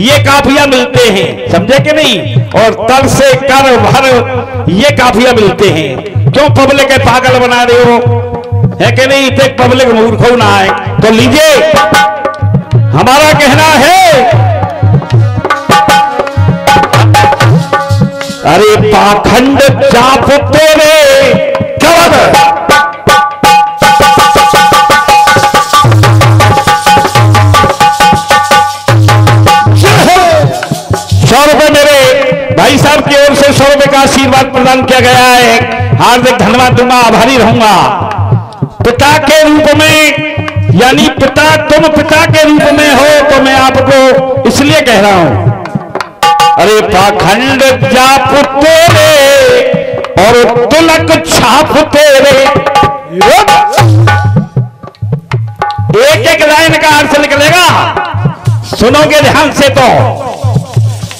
ये काफिया मिलते हैं, समझे कि नहीं। और तल से कर भर ये काफिया मिलते हैं। क्यों पब्लिक के पागल बना रहे हो, है कि नहीं। इतने पब्लिक मूर्ख ना आए। तो लीजिए हमारा कहना है, अरे पाखंड चाप तेरे क्या बात है। भाई साहब की ओर से 100 रुपए का आशीर्वाद प्रदान किया गया है, हार्दिक धन्यवाद दूंगा, आभारी रहूंगा। पिता के रूप में, यानी पिता तुम पिता के रूप में हो, तो मैं आपको इसलिए कह रहा हूं, अरे पाखंड जाप तेरे और तुलक छाप तेरे। एक एक लाइन का अर्थ निकलेगा, सुनोगे ध्यान से तो।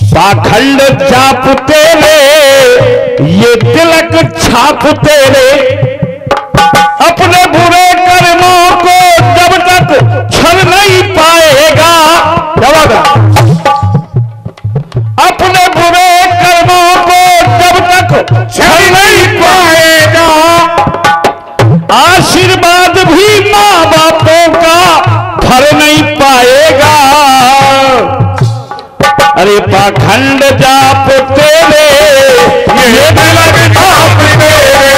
पाखंड जाप तेरे ये तिलक छाप तेरे, अपने बुरे आशीर्वाद भी माँ बापों का भर नहीं पाएगा। अरे पाखंड जाप तेरे ये लग जाप तेरे,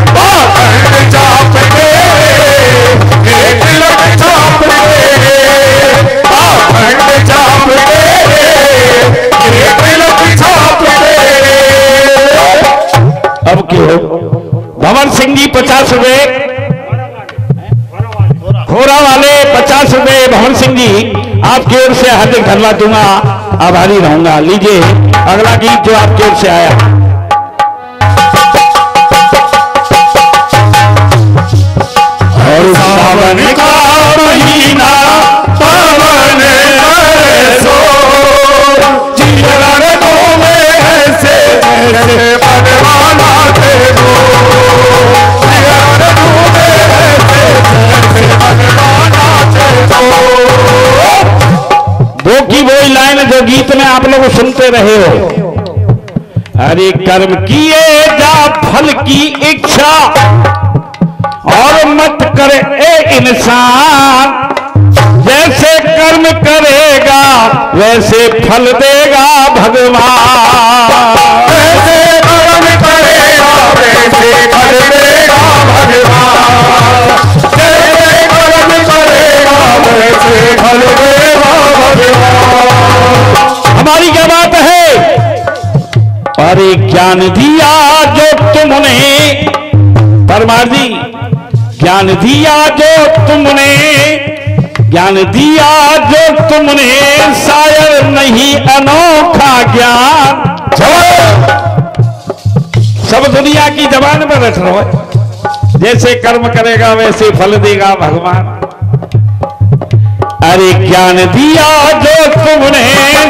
पाखंड जाप तेरे ये लग जाप तेरे, पाखंड जाप तेरे ये लग जाप तेरे। अब क्यों भंवर सिंह जी 50 रुपए, खोरा वाले 50 रुपए। भंवर सिंह जी आपकी ओर से हार्दिक धन्यवाद दूंगा, आभारी रहूंगा। लीजिए अगला गीत जो आपकी ओर से आया। और सावन का महीना पावन सो, जीवन को में ऐसे ऐसे बनवाना थे दो, जीवन को में ऐसे ऐसे बनवाना थे दो। दो की वही लाइन जो गीत में आप लोग सुनते रहे हो। अरे कर्म किए जा फल की इच्छा और मत करे ए इंसान, जैसे कर्म करेगा वैसे फल देगा भगवान, जैसे कर्म करेगा वैसे फल देगा भगवान, जैसे कर्म करेगा वैसे फल देगा भगवान। हमारी क्या बात है? अरे ज्ञान दिया जो तुमने, परमार जी ज्ञान दिया जो तुमने, ज्ञान दिया जो तुमने, शायर नहीं अनोखा ज्ञान। सब दुनिया की जबान में रट रहा है, जैसे कर्म करेगा वैसे फल देगा भगवान। अरे ज्ञान दिया जो तुमने,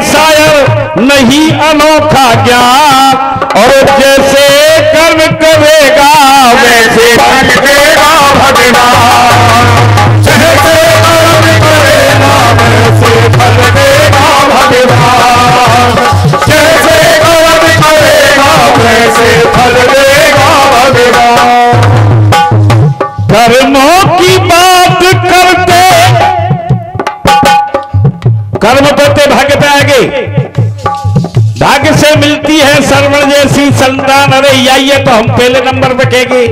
शायर नहीं अनोखा ज्ञान, और जैसे कर्म करेगा वैसे फल देगा भगवान, जैसे कर्म करेगा वैसे फल देगा भगवान, जैसे कर्म करेगा वैसे फल देगा भगवान। कर्मों की बात करते, कर्म करते भाग्य पे आगे, भाग्य से मिलती है श्रवण जैसी संतान। अरे ये तो हम पहले नंबर पे कहेंगे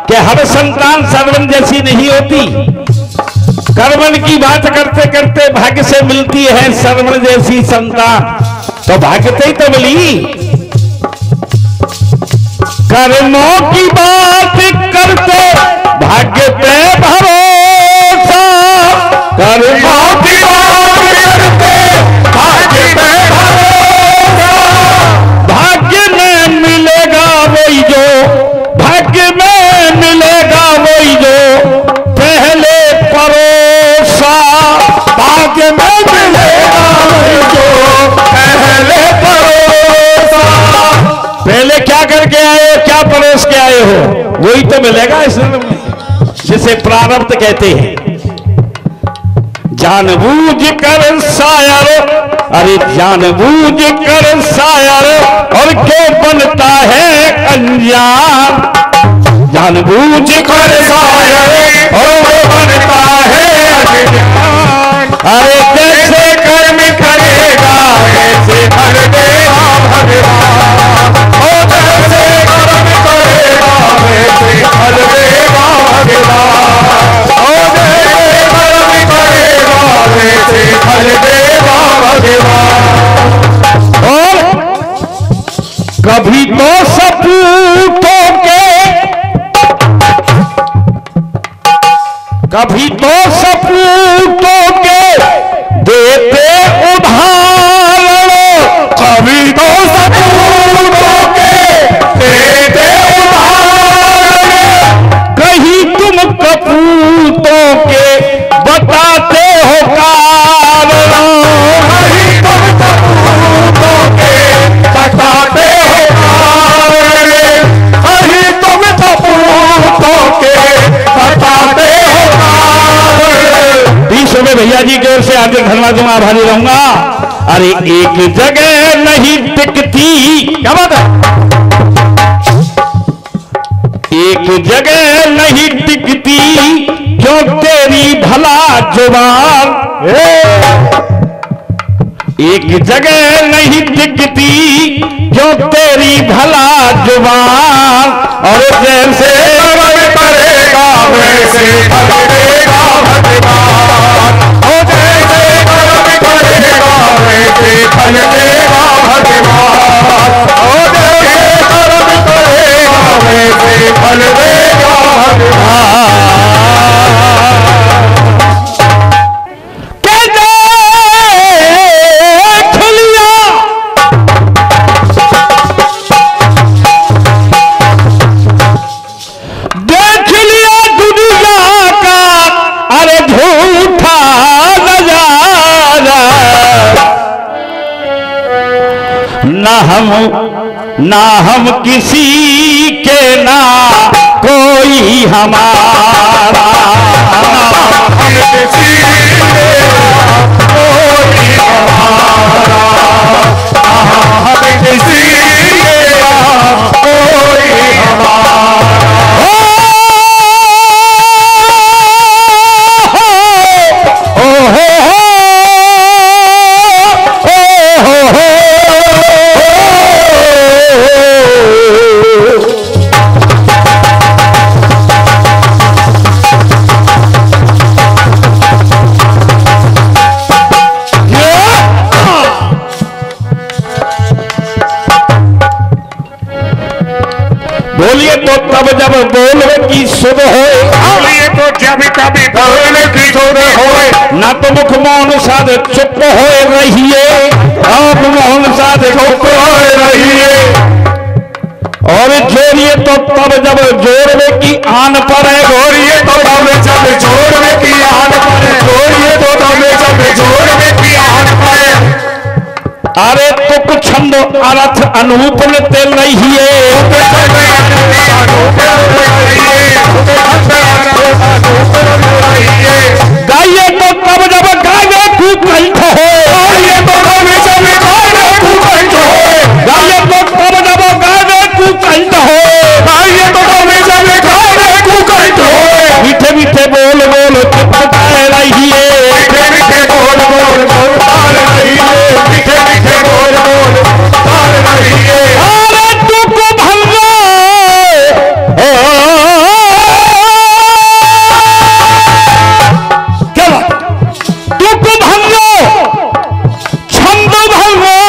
कि हर संतान श्रवण जैसी नहीं होती। कर्मन की बात करते करते भाग्य से मिलती है श्रवण जैसी संतान, तो भाग्य ही तो मिली। कर्मों की बात करते भाग्य पे भरोसा, कर्मों की बात करते भाग्य पे भरोसा, भाग्य में मिलेगा वही जो, भाग्य में मिलेगा वही जो पहले परोसा, भाग्य में मिलेगा वही जो पहले परोसा। पहले क्या करके आए हो, क्या परोस के आए हो, वही तो मिलेगा इस जिसे प्रारब्ध कहते हैं। जानबूझ कर शायर, अरे जानबूझ कर शायर और क्यों बनता है अनजान, जानबूझ कर शायर और वो बनता है अनजान। अरे जैसे कर्म करेगा वैसे फल देगा भगवान, और जैसे कर्म करेगा वैसे फल देगा भगवान, और जैसे कर्म करेगा वैसे फल देगा भगवान। और कभी तो सपूतों के, कभी तो सपूतों के देते उदाहरण, कभी तो सपूतों के देते उदाहरण, कहीं तुम कपूतों के बताते हो कारण, कहीं तुम कपूतों के बताते हो कारण, कहीं तुम कपूतों के बताते हो कारण। 20 रुपए भैया जी की ओर से हार्दिक धन्यवाद दूंगा, आभारी रहूंगा। अरे एक जगह नहीं टिकती, क्या बात है, एक जगह नहीं टिकती क्यों तेरी भला जुबान, एक जगह नहीं टिकती क्यों तेरी भला जुबान। और जैसे करेगा वैसे करेगा भगवान, ओ जैसे करेगा वैसे फल देगा भगवान, ओ जैसे करेगा वैसे फल देगा भगवान। ना हम किसी के ना कोई हमारा, हम किसी के ना कोई हमारा, हम किसी के ना कोई हमारा। बोलिए तो तब जब बोलने की सुध होए, बोलिए तो जब कभी बोलने की सुध होए, ना तो मुख मौन साध चुप होए रहिए, आप मौन साध चुप होए रहिए। और जोड़िए तो तब जब जोड़ने की आन पर है, जोड़िए तो तब जब जोड़ने की आन पर है, जोड़िए तो तब जब जोड़ने की आन पर है। अरे तुक छंद अर्थ अनूप लेते रहिए, गाइए तो तब जब गावे तू कंठ हो, गाइए तो तब जब गावे तू कंठ हो, गाइए तो तब जब गावे तू कंठ हो, गाइए तो तब जब गावे तू कंठ हो। मीठे मीठे बोल बोल चिपकाए रहिए, मीठे मीठे बोल बोल बोलते रहिए, मीठे मीठे बोल बोल बोलते रहिए। अरे तुक भंगो क्या तुक भंगो छंद भंगो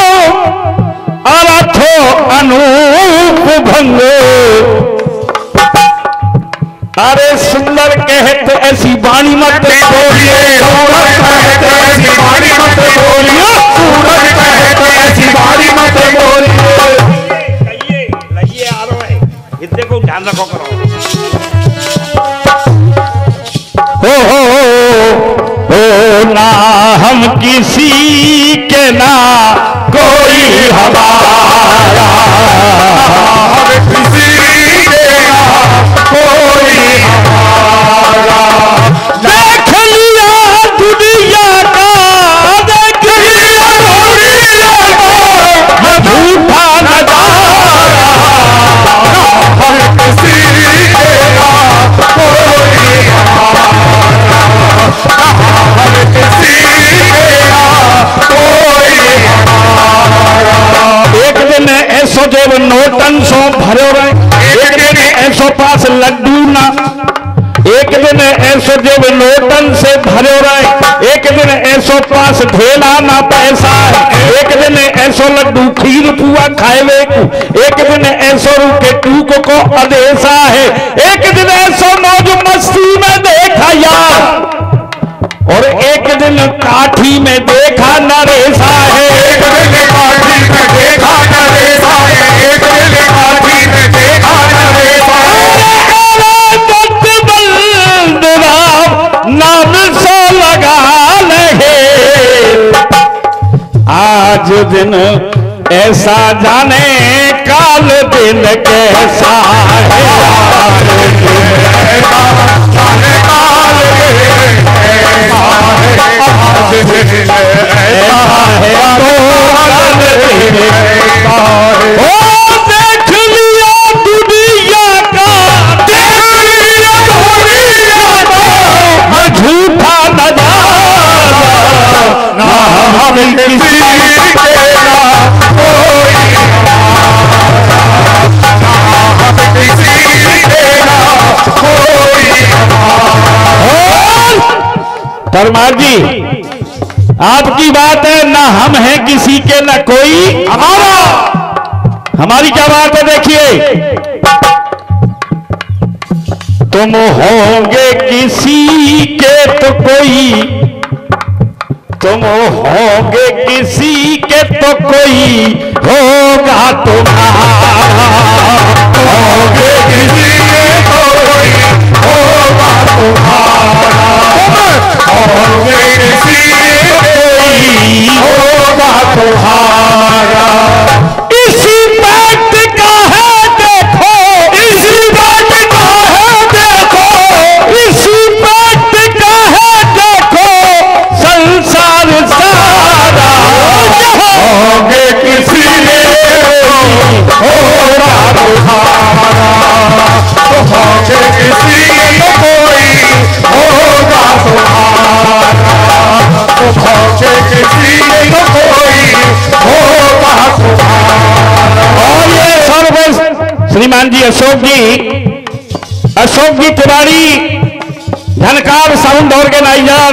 अर्थो अनूप भंगो। अरे सुंदर कहते ऐसी वाणी मत बोलिए, सूरज कहते ऐसी वाणी मत बोलिए, सूरज कहते ऐसी वाणी मत बोलिए। लहिए आ रहा है, इतने को ध्यान रखो करो। हो ना हम किसी के ना कोई हमारा, हम किसी के ना कोई हमारा। देख लिया दुनिया का, देख लिया दुनिया का झूठा नजारा, हम किसी के ना कोई हमारा, हम किसी के ना कोई हमारा। एक दिन ऐसो जब नोटन सो भरो रहे, एक दिन ऐसो पास लड्डू ना, एक दिन ऐसो जब नोटन से भरो रहे, एक दिन ऐसो पास ढेला ना पैसा है, एक दिन ऐसो लड्डू खीर पुआ खाएवे को, एक दिन ऐसो रुके टूक को अदेसा है, एक दिन ऐसो मौज मस्ती में देखा यार, और एक दिन काठी में देखा नरेसा है। एक दिन काठी में देखा नरेसा है, एक दिन काठी में देखा नरेसा है। नाम सो लगा लगे, आज दिन ऐसा जाने काल दिन कैसा है, जाने काल देख लिया दुनिया का, परमार जी आपकी बात है, ना हम हैं किसी के ना कोई हमारा। हमारी क्या बात है देखिए, तुम होंगे किसी के तो कोई, तुम होंगे किसी के तो कोई होगा तुम्हारा, होंगे किसी के तो कोई होगा तुम्हारा, होंगे किसी के कोई होगा तुम्हारा। इसी बात का है देखो, इसी बात का है देखो, इसी बात का है देखो संसार सारा, होंगे किसी के होगा तुम्हारा, होंगे किसी के कोई होगा तुम्हारा, होंगे किसी के कोई होगा तुम्हारा। और ये सर्व श्रीमान जी अशोक जी तिवारी धनकार साउंड ऑर्गेनाइजर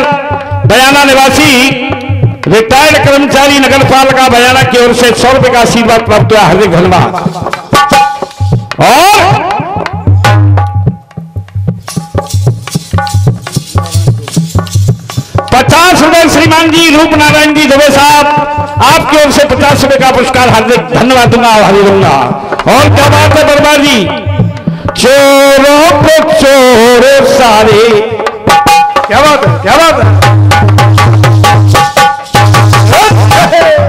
बयाना निवासी रिटायर्ड कर्मचारी नगर पालिका बयाना की ओर से 100 रुपए का आशीर्वाद प्राप्त हुआ, हार्दिक धन्यवाद। और 50 रुपए श्रीमान जी रूप नारायण जी दुबे साहब आपकी ओर से 50 रुपए का पुरस्कार, हार्दिक धन्यवाद दूंगा, हाजिर दूंगा। और क्या बात है बरबार जी, चोरों को चोर सारे, क्या बात है, क्या बात है।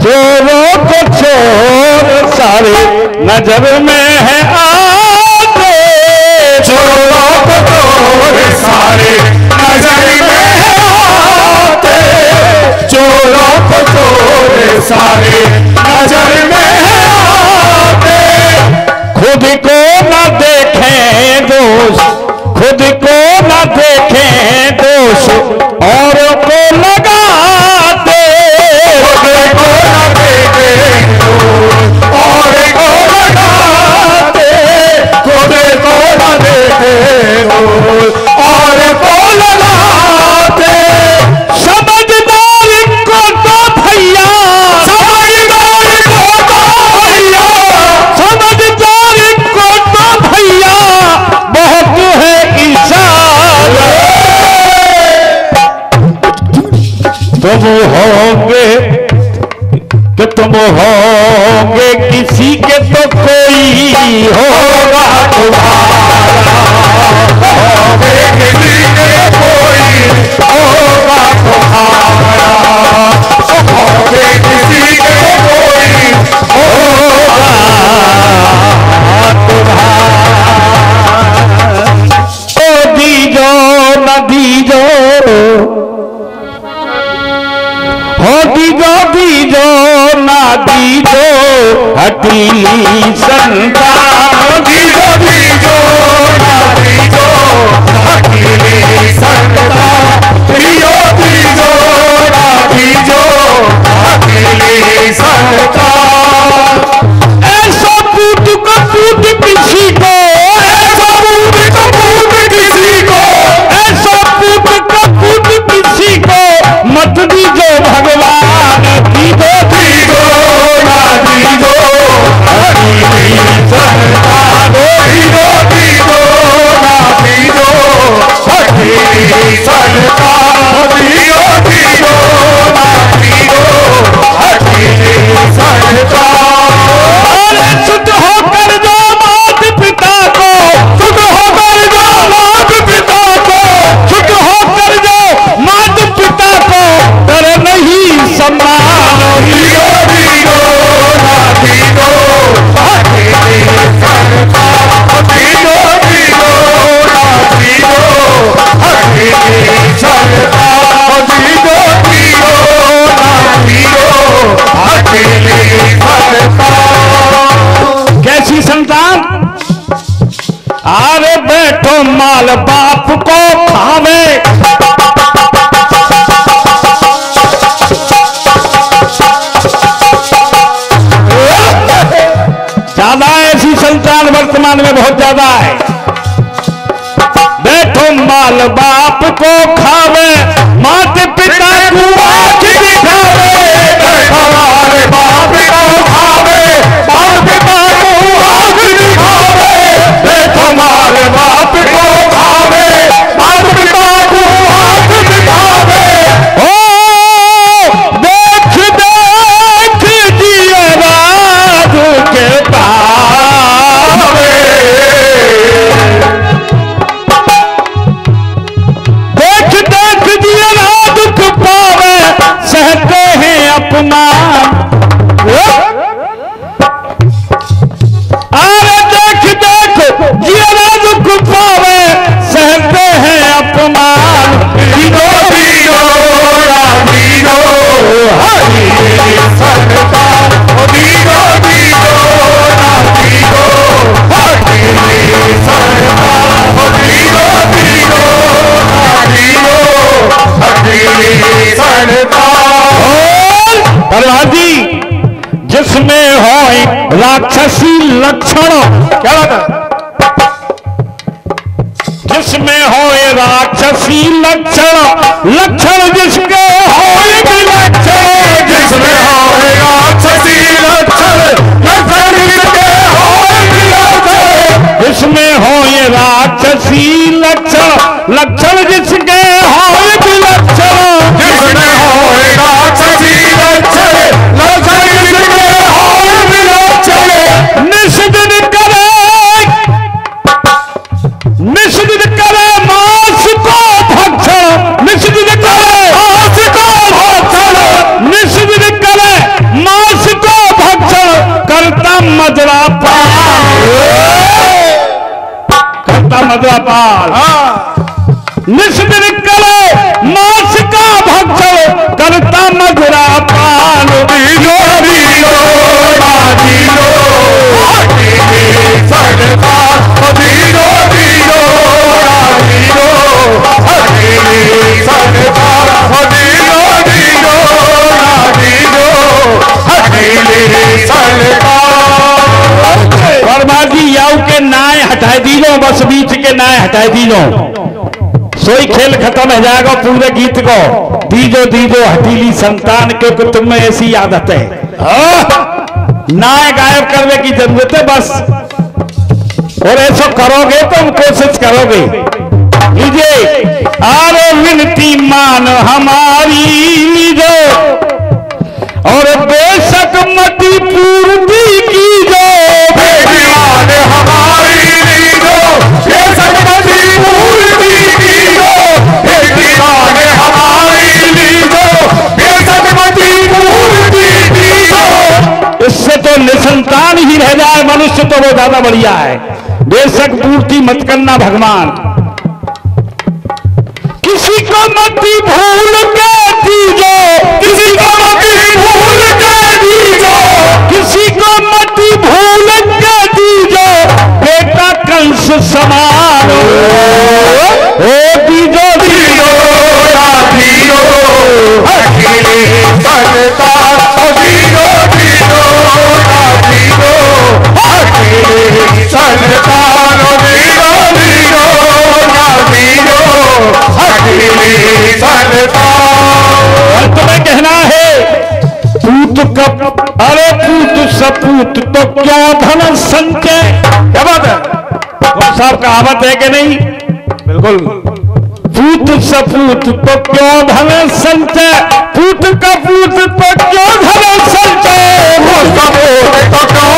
चोरों को चोर सारे नजर में है आते, चोरों को चोर सारे नजर में है आते, चोरों को चोर सारे नजर में है आते। खुद को न देखें दोष, खुद को न देखें दोष और को लगाते, खुद को न देखें दोष और को लगाते, खुद को न देखें दोष और को लगाते। समझदार को तो भैया, समझदार को तो भैया, समझदार को तो भैया बहुत है इशारा। तुम होंगे कि तुम होंगे किसी के तो कोई होगा तुम्हारा, होंगे किसी के कोई होगा तुम्हारा, होंगे किसी के कोई होगा ओ दीजो न दीजो, हो दीजो ना दीजो हटीली संतान, दीजो दीजो ना दीजो अकेले संता, दीजो दीजो ना दीजो अकेले संता। ऐसा पूत को पूत किसी को, ऐसा पूत को पूत किसी को, ऐसा पूत को पूत किसी को मत दीजो भगवान, दीजो दीजो ना दीजो अकेले संता, दीजो दीजो ना दीजो अकेले संता, दीजो दीजो ना दीजो अकेले संता। अरे शुद्ध होकर जो मात पिता को, शुद्ध होकर जो मात पिता को, शुद्ध होकर जो मात पिता को कर नहीं सम्मान, दीजो दीजो ना दीजो अकेले संता, दीजो दीजो ना दीजो अकेले संता, दीजो दीजो ना दीजो अकेले संता। कैसी संतान, अरे बैठो माल बाप को खावे, ज्यादा ऐसी संतान वर्तमान में बहुत ज्यादा है। बैठो माल बाप को खावे, मात जिसमें हो राक्षसी लक्षण, क्या बात है, जिसमें हो राक्षसी लक्षण, लक्षण जिसके हो विलक्षण, जिसमें हो राक्षसी लक्षण, लक्षण जिसके हो विलक्षण, जिसमें हो ये राक्षसी लक्षण, लक्षण जिसके हो विलक्षण, जिसमें हो राक्षसी लक्षण, लक्षण जिसके हो विलक्षण, निषिद्ध करे, निषिद्ध करे मांस को भक्षण, निषिद्ध करे मांस को भक्षण, निषिद्ध करे मांस को भक्षण, करता मदरापान, करता मदरापान, निषिद्ध करे मांस का भक्षण, करता मदरापान, दीनो दीनो दीनो सरकार, दीनो दीनो दीनो सरकार, दीनो दीनो दीनो सरकार। वर्मा जी याऊ के नाय हटाए दीनो, बस बीच के नाय हटाए दीनो, सोई खेल खत्म हो जाएगा पूरे गीत को। दीजो दीजो हटीली संतान, क्योंकि तुम में ऐसी आदत है, नाय गायब करने की जरूरत है बस, और ऐसा करोगे तो हम कोशिश करोगे। लीजिए आरो विनती मान हमारी लीजो, और बेशक मति पूर्ति की जो, बेईमान हमारी लीजो, बेशक मति पूर्ति कीजो, बेईमान हमारी लीजो, बेशक मति पूर्ति कीजो। इससे तो निसंतान ही रह जाए मनुष्य तो वो ज्यादा बढ़िया है। बेशक पूर्ति मत करना भगवान, किसी को मति भूल के दीजो, किसी को मति भूल के दीजो, किसी को मति भूल के दीजो, बेटा कंस समान ओ दीजो दीनो दीनो अखिले सरकार, दीनो दीनो दीनो अखिले सरकार, दीनो दीनो दीनो अखिले सरकार। तुम्हें कहना है पूत कप, अरे पूत सपूत तो क्यों धन संचय, क्या बात है, साहब कहावत है कि नहीं? बिल्कुल। पूत सपूत तो क्यों धन संचय, पूत कपूत तो क्यों धन संचय, पूत कपूत तो क्यों